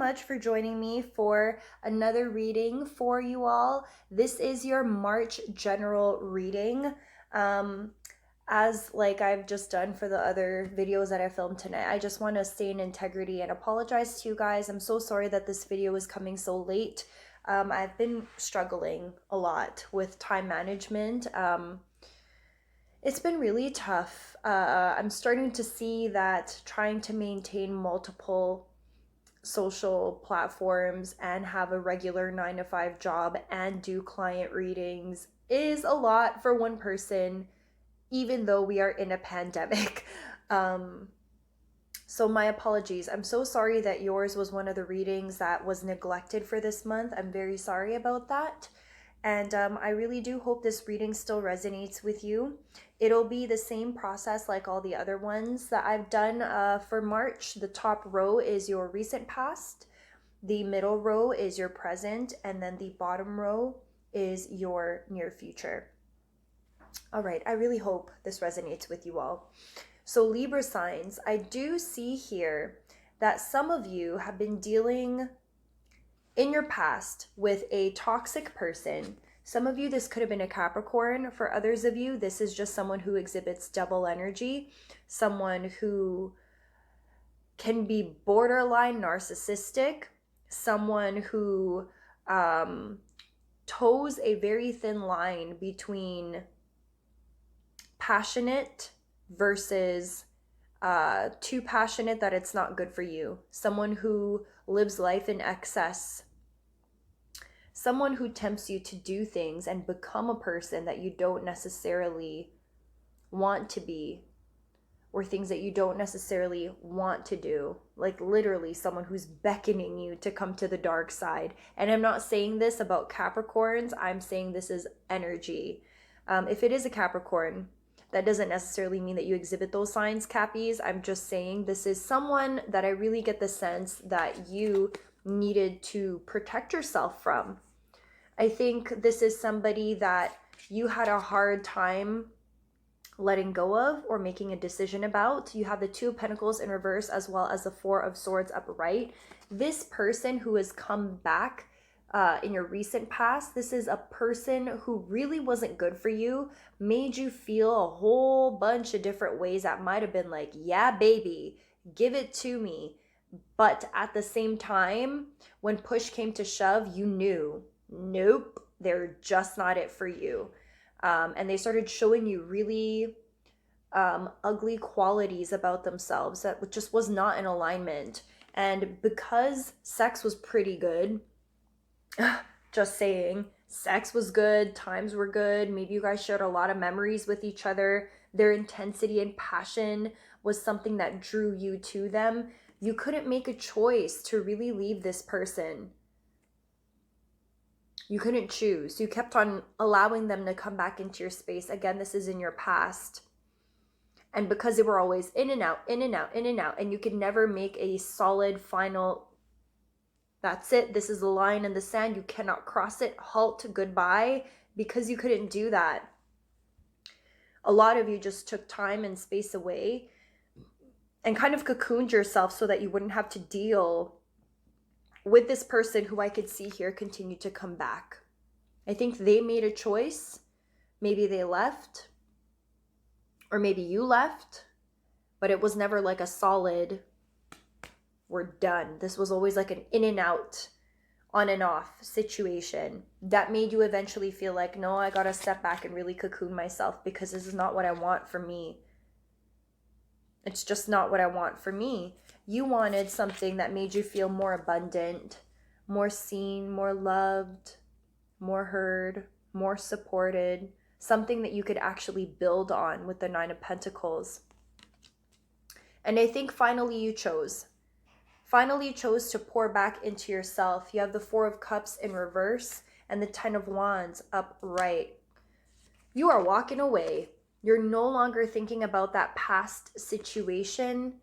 much for joining me for another reading for you all. This is your March general reading. As like I've just done for the other videos that I filmed tonight, I just want to stay in integrity and apologize to you guys. I'm so sorry that this video is coming so late. I've been struggling a lot with time management. It's been really tough. I'm starting to see that trying to maintain multiple social platforms and have a regular 9-to-5 job and do client readings is a lot for one person, even though we are in a pandemic. So my apologies. I'm so sorry that yours was one of the readings that was neglected for this month. I'm very sorry about that. And I really do hope this reading still resonates with you. It'll be the same process like all the other ones that I've done for March. The top row is your recent past, the middle row is your present, and then the bottom row is your near future. All right, I really hope this resonates with you all. So Libra signs, I do see here that some of you have been dealing in your past with a toxic person. Some of you, this could have been a Capricorn. For others of you, this is just someone who exhibits double energy, someone who can be borderline narcissistic, someone who toes a very thin line between passionate versus too passionate that it's not good for you. Someone who lives life in excess. Someone who tempts you to do things and become a person that you don't necessarily want to be, or things that you don't necessarily want to do. Like literally someone who's beckoning you to come to the dark side. And I'm not saying this about Capricorns. I'm saying this is energy. If it is a Capricorn, that doesn't necessarily mean that you exhibit those signs, Cappies. I'm just saying this is someone that I really get the sense that you needed to protect yourself from. I think this is somebody that you had a hard time letting go of or making a decision about. You have the Two of Pentacles in reverse as well as the Four of Swords upright. This person who has come back in your recent past, this is a person who really wasn't good for you, made you feel a whole bunch of different ways that might have been like, yeah, baby, give it to me. But at the same time, when push came to shove, you knew, nope, they're just not it for you. And they started showing you really ugly qualities about themselves that just was not in alignment. And because sex was pretty good, just saying, sex was good, times were good, maybe you guys shared a lot of memories with each other, their intensity and passion was something that drew you to them, you couldn't make a choice to really leave this person. You couldn't choose. You kept on allowing them to come back into your space. Again, this is in your past. And because they were always in and out, in and out, in and out, and you could never make a solid final, that's it, this is the line in the sand, you cannot cross it, halt, goodbye, because you couldn't do that. A lot of you just took time and space away and kind of cocooned yourself so that you wouldn't have to deal with this person who I could see here continue to come back. I think they made a choice. Maybe they left, or maybe you left, but it was never like a solid, we're done. This was always like an in and out, on and off situation that made you eventually feel like, no, I gotta step back and really cocoon myself because this is not what I want for me. It's just not what I want for me. You wanted something that made you feel more abundant, more seen, more loved, more heard, more supported, something that you could actually build on with the Nine of Pentacles. And I think finally you chose. Finally chose to pour back into yourself. You have the Four of Cups in reverse and the Ten of Wands upright. You are walking away. You're no longer thinking about that past situation.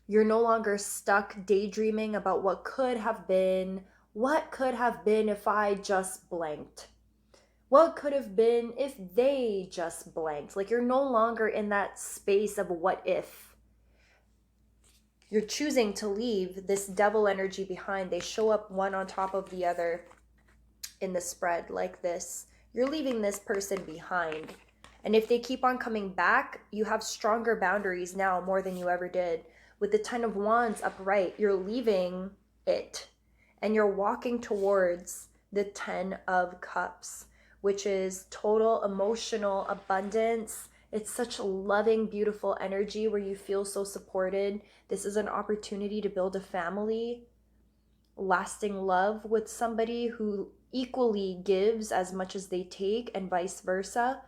You're no longer stuck daydreaming about what could have been. What could have been if I just blanked? What could have been if they just blanked? Like, you're no longer in that space of what if. You're choosing to leave this devil energy behind. They show up one on top of the other in the spread like this. You're leaving this person behind. And if they keep on coming back, you have stronger boundaries now more than you ever did. With the Ten of Wands upright, you're leaving it and you're walking towards the Ten of Cups, which is total emotional abundance. It's such a loving, beautiful energy where you feel so supported. This is an opportunity to build a family, lasting love with somebody who equally gives as much as they take, and vice versa.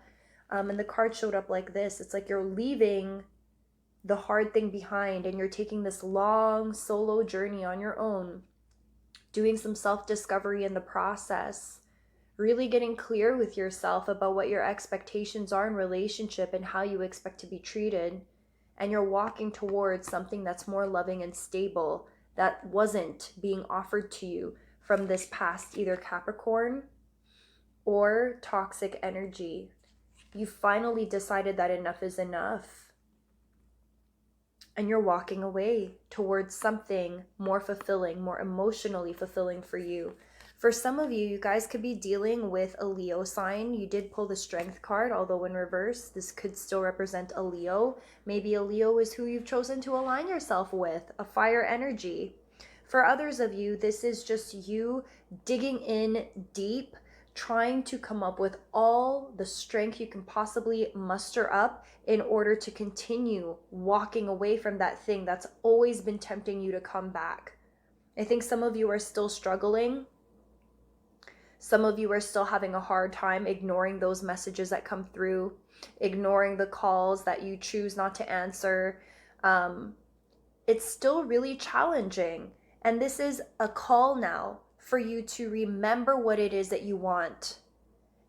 And the card showed up like this. It's like you're leaving the hard thing behind and you're taking this long solo journey on your own, doing some self-discovery in the process, really getting clear with yourself about what your expectations are in relationship and how you expect to be treated. And you're walking towards something that's more loving and stable that wasn't being offered to you from this past either Capricorn or toxic energy. You finally decided that enough is enough. And you're walking away towards something more fulfilling, more emotionally fulfilling for you. For some of you, you guys could be dealing with a Leo sign. You did pull the Strength card, although in reverse, this could still represent a Leo. Maybe a Leo is who you've chosen to align yourself with, a fire energy. For others of you, this is just you digging in deep, trying to come up with all the strength you can possibly muster up in order to continue walking away from that thing that's always been tempting you to come back. I think some of you are still struggling. Some of you are still having a hard time ignoring those messages that come through, ignoring the calls that you choose not to answer. It's still really challenging. And this is a call now for you to remember what it is that you want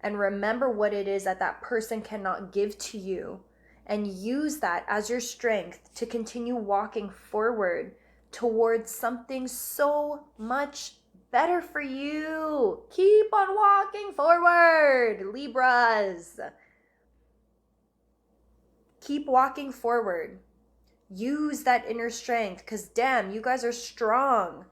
and remember what it is that that person cannot give to you, and use that as your strength to continue walking forward towards something so much better for you. Keep on walking forward, Libras. Keep walking forward. Use that inner strength, because damn, you guys are strong.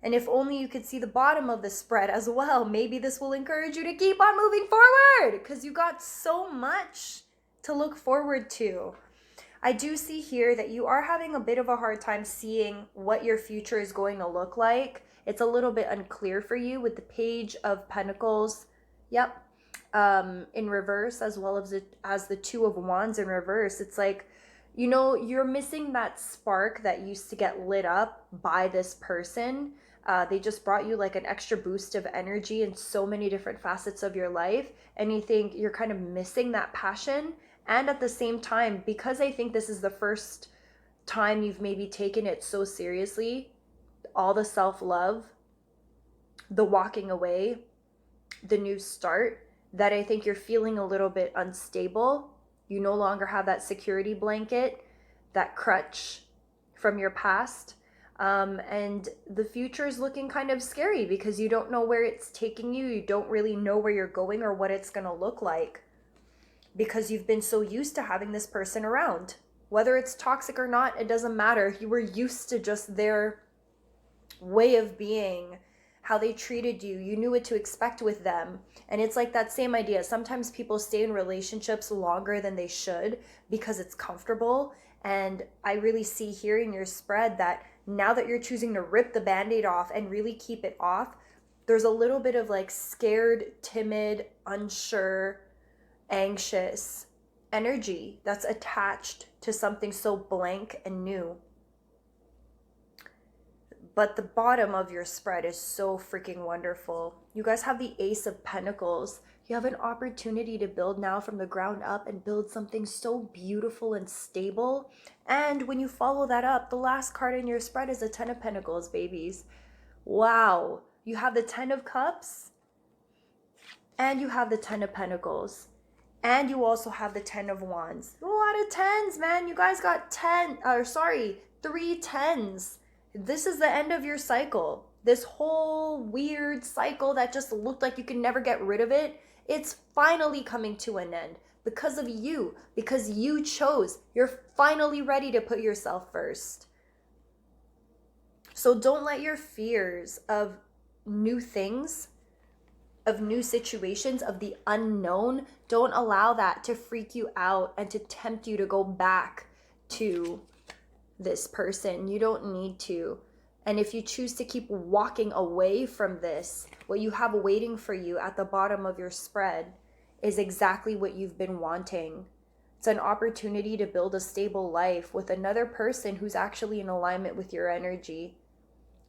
And if only you could see the bottom of the spread as well, maybe this will encourage you to keep on moving forward, because you got so much to look forward to. I do see here that you are having a bit of a hard time seeing what your future is going to look like. It's a little bit unclear for you with the Page of Pentacles. Yep. In reverse, as well as the Two of Wands in reverse. It's like, you know, you're missing that spark that used to get lit up by this person. They just brought you like an extra boost of energy in so many different facets of your life. And you think you're kind of missing that passion. And at the same time, because I think this is the first time you've maybe taken it so seriously, all the self-love, the walking away, the new start, that I think you're feeling a little bit unstable. You no longer have that security blanket, that crutch from your past. And the future is looking kind of scary because you don't know where it's taking you. You don't really know where you're going or what it's going to look like, because you've been so used to having this person around. Whether it's toxic or not, it doesn't matter. You were used to just their way of being, how they treated you. You knew what to expect with them. And it's like that same idea. Sometimes people stay in relationships longer than they should because it's comfortable. And I really see here in your spread that now that you're choosing to rip the Band-Aid off and really keep it off, there's a little bit of like scared, timid, unsure, anxious energy that's attached to something so blank and new. But the bottom of your spread is so freaking wonderful. You guys have the Ace of Pentacles. You have an opportunity to build now from the ground up and build something so beautiful and stable. And when you follow that up, the last card in your spread is the Ten of Pentacles, babies. Wow. You have the Ten of Cups and you have the Ten of Pentacles. And you also have the Ten of Wands. A lot of tens, man. You guys got 3 tens. This is the end of your cycle. This whole weird cycle that just looked like you could never get rid of it, it's finally coming to an end because of you, because you chose. You're finally ready to put yourself first. So don't let your fears of new things, of new situations, of the unknown, don't allow that to freak you out and to tempt you to go back to this person. You don't need to. And if you choose to keep walking away from this, what you have waiting for you at the bottom of your spread is exactly what you've been wanting. It's an opportunity to build a stable life with another person who's actually in alignment with your energy.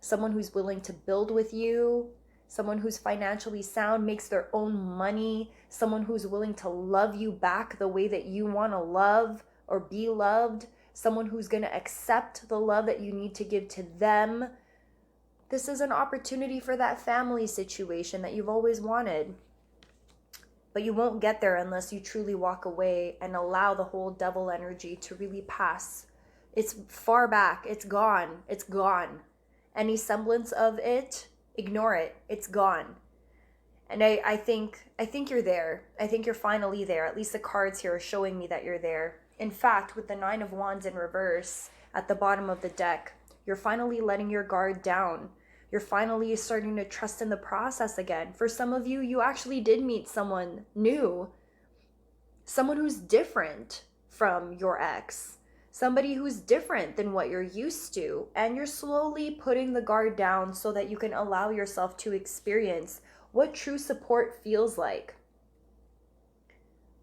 Someone who's willing to build with you, someone who's financially sound, makes their own money, someone who's willing to love you back the way that you want to love or be loved, someone who's going to accept the love that you need to give to them. This is an opportunity for that family situation that you've always wanted. But you won't get there unless you truly walk away and allow the whole devil energy to really pass. It's far back. It's gone. It's gone. Any semblance of it, ignore it. It's gone. And I think you're there. I think you're finally there. At least the cards here are showing me that you're there. In fact, with the 9 of Wands in reverse at the bottom of the deck, you're finally letting your guard down. You're finally starting to trust in the process again. For some of you, you actually did meet someone new, someone who's different from your ex, somebody who's different than what you're used to, and you're slowly putting the guard down so that you can allow yourself to experience what true support feels like,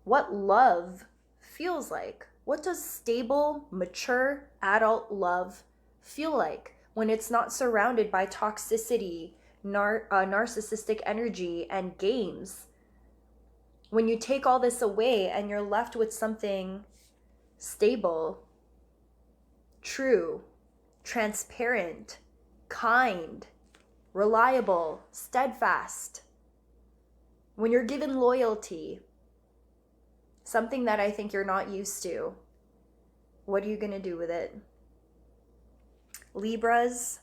what love feels like. What does stable, mature, adult love feel like when it's not surrounded by toxicity, narcissistic energy, and games? When you take all this away and you're left with something stable, true, transparent, kind, reliable, steadfast. When you're given loyalty, something that I think you're not used to, what are you going to do with it? Libras,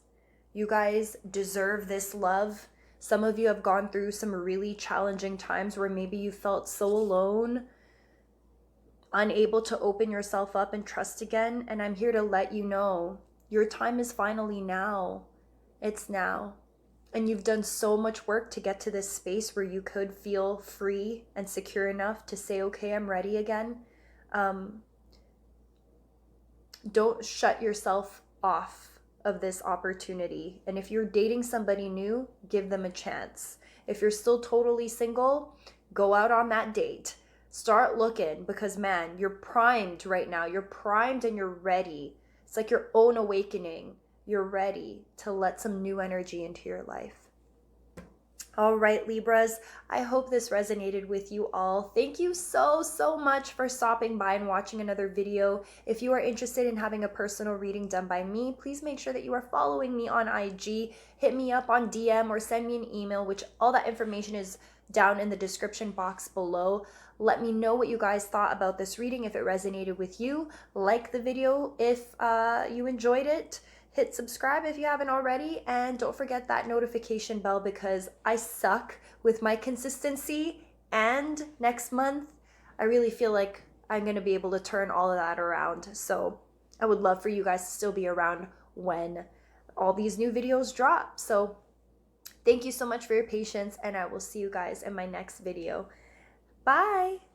you guys deserve this love. Some of you have gone through some really challenging times where maybe you felt so alone, unable to open yourself up and trust again. And I'm here to let you know your time is finally now. It's now. And you've done so much work to get to this space where you could feel free and secure enough to say, okay, I'm ready again. Don't shut yourself off of this opportunity. And if you're dating somebody new, give them a chance. If you're still totally single, go out on that date. Start looking, because man, you're primed right now. You're primed and you're ready. It's like your own awakening. You're ready to let some new energy into your life. All right, Libras, I hope this resonated with you all. Thank you so much for stopping by and watching another video. If you are interested in having a personal reading done by me, please make sure that you are following me on IG. Hit me up on DM or send me an email, which all that information is down in the description box below. Let me know what you guys thought about this reading, if it resonated with you. Like the video if you enjoyed it. Hit subscribe if you haven't already, and don't forget that notification bell, because I suck with my consistency, and next month I really feel like I'm going to be able to turn all of that around. So I would love for you guys to still be around when all these new videos drop. So thank you so much for your patience, and I will see you guys in my next video. Bye!